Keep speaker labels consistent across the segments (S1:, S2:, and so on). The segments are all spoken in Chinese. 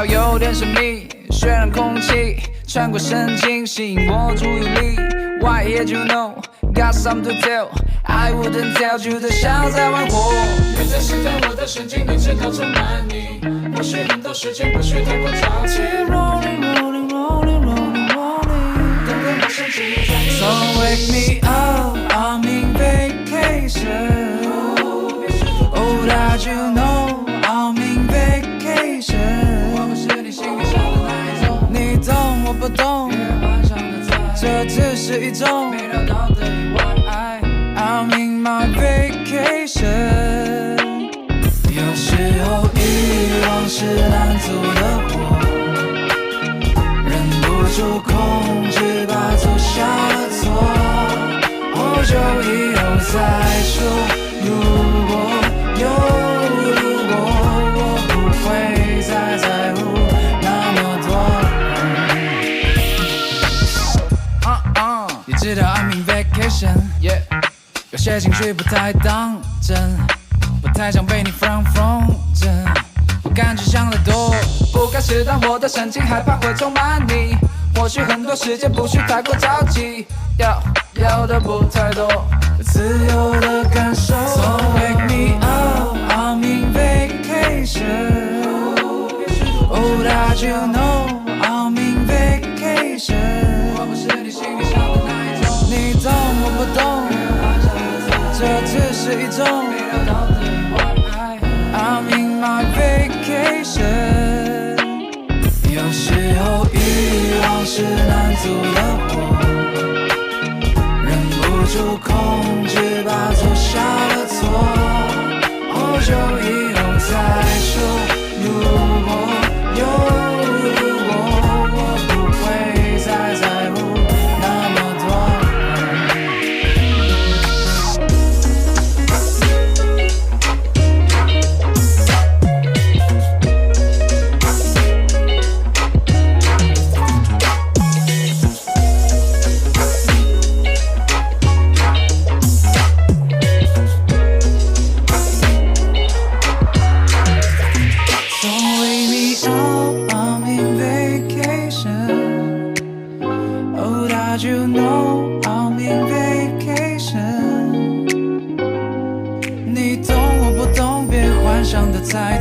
S1: 要有点神秘，渲染空气，穿过神经，吸引我注意力。Why here you know? Got something to tell. I wouldn't tell you 的像在玩火。
S2: 别再试探我的神经，你知道充满你。或许很多事情不需太过着急。
S1: Rolling, rolling, rolling, rolling, rolling.
S2: 等待我升起在你。
S1: So wake me up, I'm in vacation. Oh, that you know, I'm in vacation.
S2: 我不是你心里想的那一种。
S1: 你懂我不懂，
S2: 月晚上的菜，
S1: 这只是一种
S2: 没料到的意外。
S1: I'm in my vacation。有时候欲望是难阻的火，忍不住控制把做下的错，或久以后再说。如果有如果，我不会再在乎那么多。你知道 I'm in vacation， yeah。有些情绪不太当真，不太想被你放真。我感觉想得多，不该试探我的神经，害怕会充满你。或许很多事情不需太过着急，要的不太多，自由的感受。So wake me up, I'm in vacation. Oh, that you know, I'm in vacation.
S2: 我不是你心里想的那一种。
S1: 你懂我不懂，这只是一种没料到的意外。I'm in my vacation。有时候欲望是难阻的火，忍不住控制把做下的错，好久以后再说。如果有如果，我不会再在乎那么多。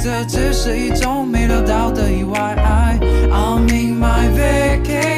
S1: 这只是一种没料到的意外。I'm in my vacation。